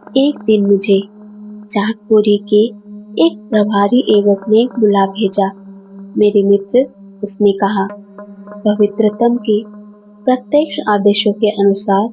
एक दिन मुझे चाकपुरी के एक प्रभारी एवक ने बुला भेजा। मेरे मित्र, उसने कहा, पवित्रतम के प्रत्यक्ष आदेशों के अनुसार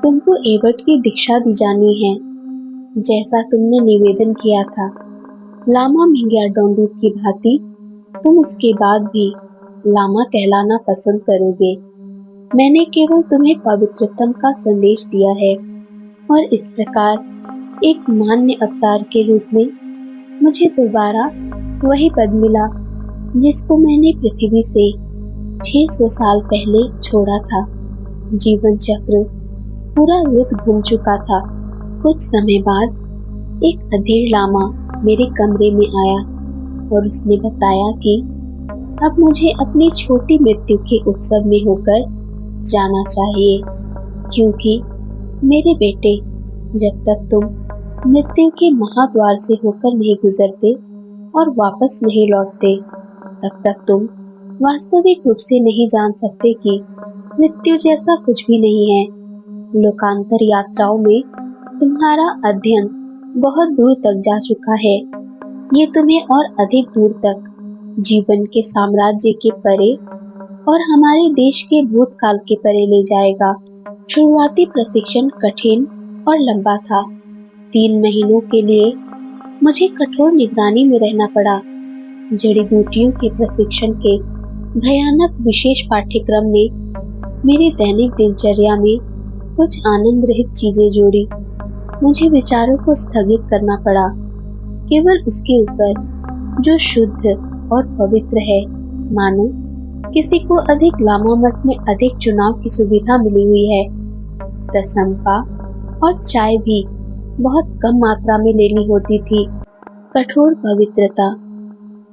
तुमको एवट की दीक्षा दी जानी है। जैसा तुमने निवेदन किया था, लामा मिंग्या डोंडू की भांति तुम उसके बाद भी लामा कहलाना पसंद करोगे। मैंने केवल तुम्हें पवित्रतम का संदेश दिया है और इस प्रकार एक मान्य अवतार के रूप में मुझे दोबारा वही पद मिला जिसको मैंने पृथ्वी से 600 साल पहले छोड़ा था। जीवन चक्र पूरा वृत्त घूम चुका था। कुछ समय बाद एक अधेड़ लामा मेरे कमरे में आया और उसने बताया कि अब मुझे अपनी छोटी मृत्यु के उत्सव में होकर जाना चाहिए, क्योंकि मेरे बेटे, जब तक तुम मृत्यु के महाद्वार से होकर नहीं गुजरते और वापस नहीं लौटते, तब तक तुम वास्तविक रूप से नहीं जान सकते कि मृत्यु जैसा कुछ भी नहीं है। लोकांतर यात्राओं में तुम्हारा अध्ययन बहुत दूर तक जा चुका है। ये तुम्हें और अधिक दूर तक जीवन के साम्राज्य के परे और हमारे देश के भूतकाल के परे ले जाएगा। शुरुआती प्रशिक्षण कठिन और लंबा था। 3 महीनों के लिए मुझे कठोर निगरानी में रहना पड़ा। जड़ी बूटियों के प्रशिक्षण के भयानक विशेष पाठ्यक्रम ने मेरी दैनिक दिनचर्या में कुछ आनंद रहित चीजें जोड़ी। मुझे विचारों को स्थगित करना पड़ा, केवल उसके ऊपर जो शुद्ध और पवित्र है। मानो किसी को अधिक लामा मठ में अधिक चुनाव की सुविधा मिली हुई है। तसंपा और चाय भी बहुत कम मात्रा में लेनी होती थी। कठोर पवित्रता,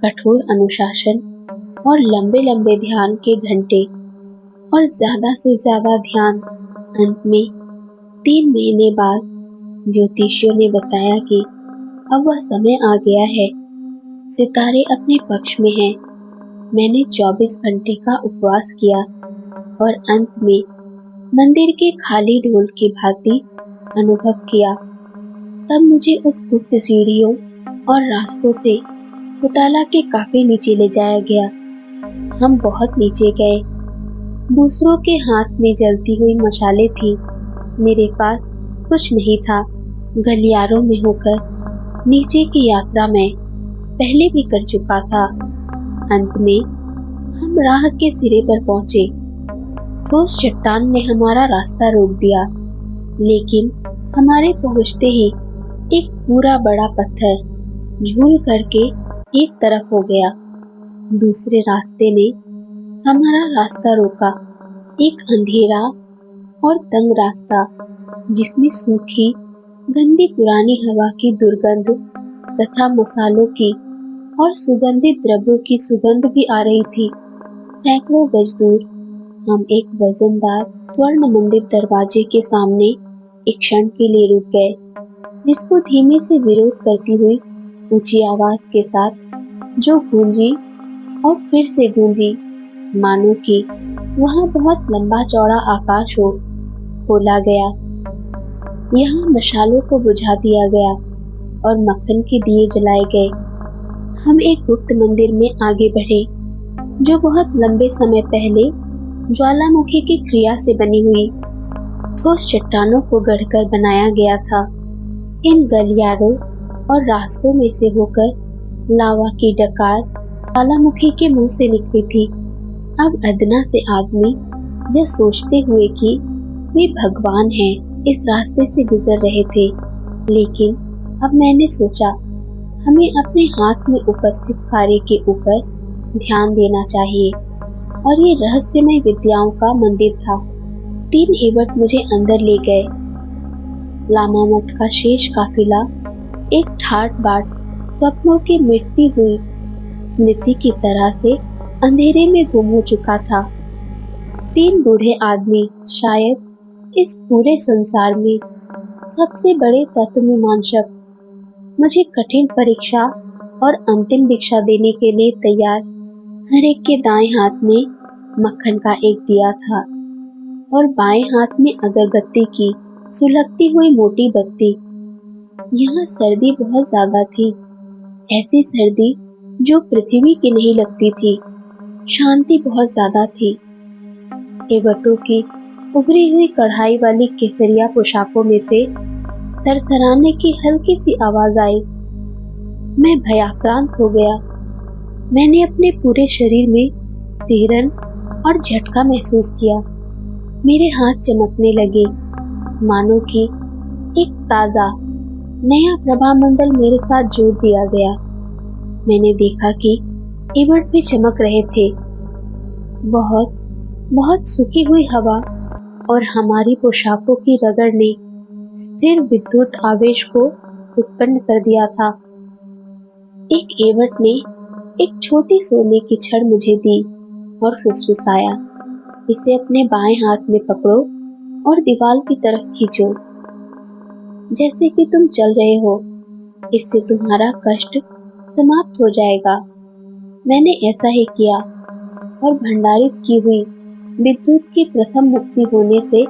कठोर अनुशासन और लंबे लंबे ध्यान के घंटे और ज्यादा से ज्यादा ध्यान। अंत में 3 महीने बाद ज्योतिषियों ने बताया कि अब वह समय आ गया है, सितारे अपने पक्ष में हैं। मैंने 24 घंटे का उपवास किया और अंत में मंदिर के खाली ढोल की भांति अनुभव किया। तब मुझे उस गुप्त सीढ़ियों और रास्तों से फुटाला के काफी नीचे ले जाया गया। हम बहुत नीचे गए। दूसरों के हाथ में जलती हुई मशालें थी। मेरे पास कुछ नहीं था। गलियारों में होकर नीचे की यात्रा मैं पहले भी कर चुका था। अंत में हम राह के सिरे पर पहुंचे। ठोस चट्टान ने हमारा रास्ता रोक दिया, लेकिन हमारे पहुंचते ही एक पूरा बड़ा पत्थर झूल करके एक तरफ हो गया। दूसरे रास्ते ने हमारा रास्ता रोका। एक अंधेरा और तंग रास्ता, जिसमें सूखी गंदी पुरानी हवा की दुर्गंध तथा मसालों की और सुगंधित द्रव्यों की सुगंध भी आ रही थी। सैकड़ों गज दूर हम एक वजनदार स्वर्ण मंडित दरवाजे के सामने एक क्षण के लिए रुक गए, जिसको धीमे से विरोध करती हुई ऊंची आवाज के साथ जो गूंजी और फिर से गूंजी, मानो कि वहां बहुत लंबा चौड़ा आकाश हो। खोला गया। यहाँ मशालों को बुझा दिया गया और मक्खन के दिए जलाए गए। हम एक गुप्त मंदिर में आगे बढ़े, जो बहुत लंबे समय पहले ज्वालामुखी की क्रिया से बनी हुई ठोस चट्टानों को गढ़कर बनाया गया था। इन गलियारों और रास्तों में से होकर लावा की डकार ज्वालामुखी के मुंह से निकली थी। अब अदना से आदमी यह सोचते हुए कि वे भगवान हैं, इस रास्ते से गुजर रहे थे। लेकिन अब मैंने सोचा, हमें अपने हाथ में उपस्थित कार्य के ऊपर ध्यान देना चाहिए, और ये रहस्यमय विद्याओं का मंदिर था। 3 एवट मुझे अंदर ले गए। लामा मठ का शेष काफिला एक ठाट बाट स्वप्नों की मिटती हुई स्मृति की तरह से अंधेरे में गुम हो चुका था। 3 बूढ़े आदमी शायद इस पूरे संसार में सबसे बड़े तत्वमीमांसक, मुझे कठिन परीक्षा और अंतिम दीक्षा देने के लिए तैयार। हर एक के दाएं हाथ में मक्खन का एक दिया था और बाएं हाथ में अगरबत्ती की सुलगती हुई मोटी बत्ती। यहाँ सर्दी बहुत ज्यादा थी, ऐसी सर्दी जो पृथ्वी की नहीं लगती थी। शांति बहुत ज्यादा थी। एवटों की उभरी हुई कढ़ाई वाली केसरिया पोशाकों में से सरसराने की हल्की सी आवाज आई। मैं भयाक्रांत हो गया। मैंने अपने पूरे शरीर में सिहरन और झटका महसूस किया। मेरे हाथ चमकने लगे, मानो कि एक ताजा नया प्रभामंडल मेरे साथ जोड़ दिया गया। मैंने देखा कि एबर्ट भी चमक रहे थे। बहुत बहुत सूखी हुई हवा और हमारी पोशाकों की रगड़ ने स्थिर विद्युत आवेश को उत्पन्न कर दिया था। एक एबर्ट ने एक छोटी सोने की छड़ मुझे दी और फुसफुसाया, इसे अपने बाएं हाथ में पकड़ो और दीवार की तरफ खींचो, जैसे कि तुम चल रहे हो। इससे तुम्हारा कष्ट समाप्त हो जाएगा। मैंने ऐसा ही किया और भंडारित की हुई विद्युत की प्रथम मुक्ति होने से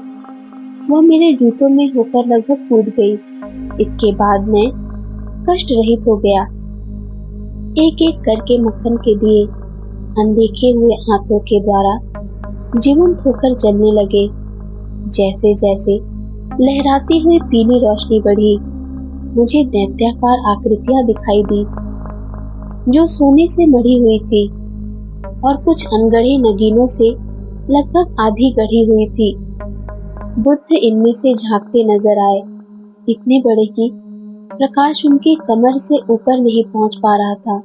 वह मेरे जूतों में होकर लगभग कूद गई। इसके बाद मैं कष्ट रहित हो गया। एक एक करके मक्खन के दिए अनदेखे हुए हाथों के द्वारा जीवंत होकर जलने लगे। जैसे जैसे लहराती हुई पीली रोशनी बढ़ी, मुझे दैत्याकार आकृतियां दिखाई दी जो सोने से मढ़ी हुई थी और कुछ अनगढ़े नगीनों से लगभग आधी गढ़ी हुई थी। बुद्ध इनमें से झांकते नजर आए, इतने बड़े कि प्रकाश उनकी कमर से ऊपर नहीं पहुंच पा रहा था।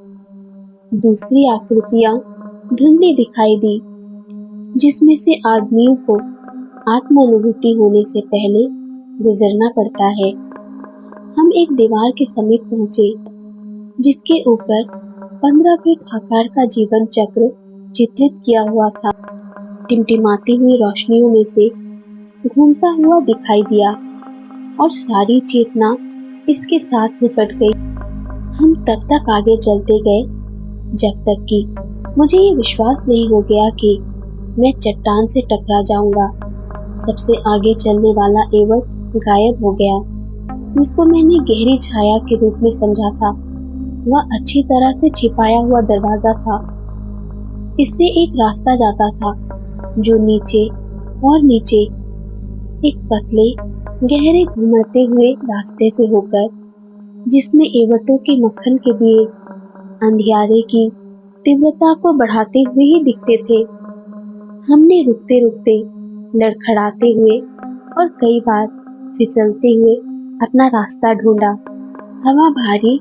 दूसरी आकृतियां धुंधली दिखाई दी, जिसमें से आदमियों को आत्मानुभूति होने से पहले गुजरना पड़ता है। हम एक दीवार के समीप पहुंचे, जिसके ऊपर 15 फीट आकार का जीवन चक्र चित्रित किया हुआ था। टिमटिमाती हुई रोशनियों में से घूमता हुआ दिखाई दिया और सारी चेतना इसके साथ निपट गई। हम तब तक आगे चलते गए जब तक कि मुझे ये विश्वास नहीं हो गया कि मैं चट्टान से टकरा जाऊंगा। सबसे आगे चलने वाला एवट गायब हो गया, जिसको मैंने गहरी छाया के रूप में समझा था। वह अच्छी तरह से छिपाया हुआ दरवाजा था। इससे एक रास्ता जाता था जो नीचे और नीचे एक पतले गहरे घुमड़ते हुए रास्ते से होकर, जिसमें एवटों के मक्खन के दिए अंधियारे की तीव्रता को बढ़ाते हुए ही दिखते थे। हमने रुकते रुकते, लड़खड़ाते हुए और कई बार फिसलते हुए अपना रास्ता ढूंढा। हवा भारी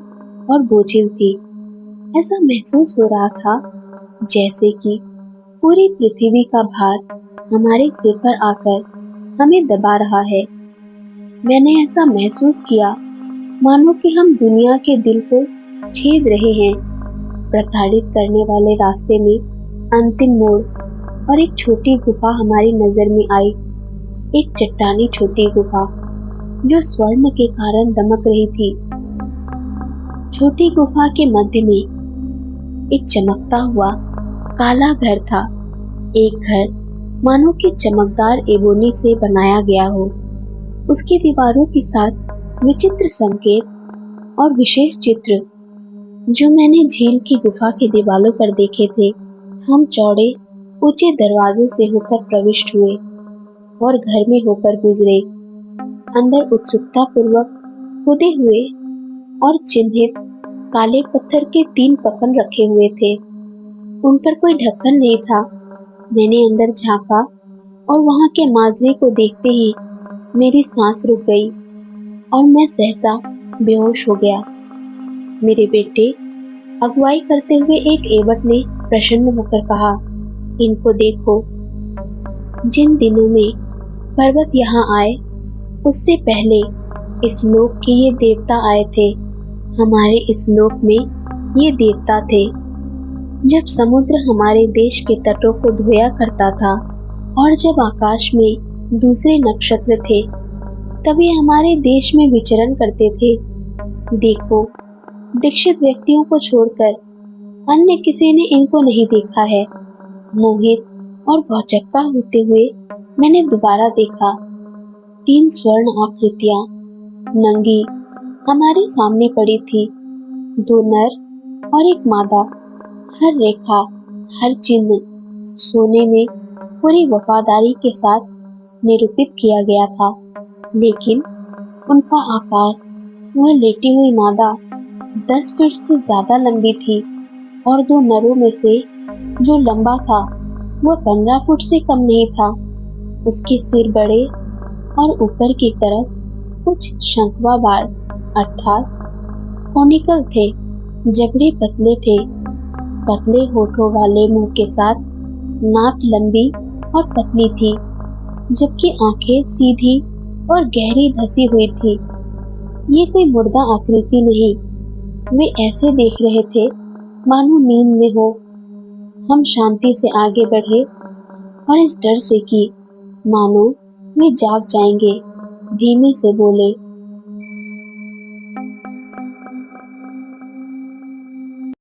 और बोझिल थी। ऐसा महसूस हो रहा था जैसे कि पूरी पृथ्वी का भार हमारे सिर पर आकर हमें दबा रहा है। मैंने ऐसा महसूस किया मानो कि हम दुनिया के दिल को छेद रहे हैं। प्रताड़ित करने वाले रास्ते में अंतिम मोड़ और एक छोटी गुफा हमारी नजर में आई। एक चट्टानी छोटी गुफा जो स्वर्ण के कारण दमक रही थी। छोटी गुफा के मध्य में एक चमकता हुआ काला घर था। एक घर मानो कि चमकदार एबोनी से बनाया गया हो। उसकी दीवारों के साथ विचित्र संकेत और विशेष चित्र जो मैंने झील की गुफा की दीवारों पर देखे थे। हम चौड़े ऊंचे दरवाजों से होकर प्रविष्ट हुए और घर में होकर गुजरे। अंदर उत्सुकता पूर्वक खुदे हुए और चिन्हित काले पत्थर के 3 कफन रखे हुए थे। उन पर कोई ढक्कन नहीं था। मैंने अंदर झांका और वहां के माजरे को देखते ही मेरी सांस रुक गई और मैं सहसा बेहोश हो गया। मेरे बेटे, अगुवाई करते हुए एक एवट ने प्रसन्न होकर कहा, इनको देखो। जिन दिनों में पर्वत यहाँ आए, उससे पहले इस लोक के ये देवता आए थे। हमारे इस लोक में ये देवता थे। जब समुद्र हमारे देश के तटों को धोया करता था और जब आकाश में दूसरे नक्षत्र थे, तभी हमारे देश में विचरण करते थे। देखो, दीक्षित व्यक्तियों को छोड़कर अन्य किसी ने इनको नहीं देखा है। मोहित और भौचक्का होते हुए मैंने दोबारा देखा। 3 स्वर्ण आकृतियां नंगी हमारे सामने पड़ी थी। दो नर और एक मादा। हर रेखा, हर चिन्ह सोने में पूरी वफादारी के साथ निरूपित किया गया था। लेकिन उनका आकार, वह लेटी हुई मादा 10 फीट से ज्यादा लंबी थी और दो नरों में से जो लंबा था वह 15 फुट से कम नहीं था। उसके सिर बड़े और ऊपर की तरफ कुछ शंखवा बाल अर्थात कोनिकल थे। जबड़े पतले थे। पतले होठों वाले मुंह के साथ नाक लंबी और पतली थी, जबकि आंखें सीधी और गहरी धसी हुई थी। ये कोई मुर्दा आकृति नहीं। वे ऐसे देख रहे थे मानो नींद में हो। हम शांति से आगे बढ़े और इस डर से कि मानो वे जाग जाएंगे, धीमे से बोले,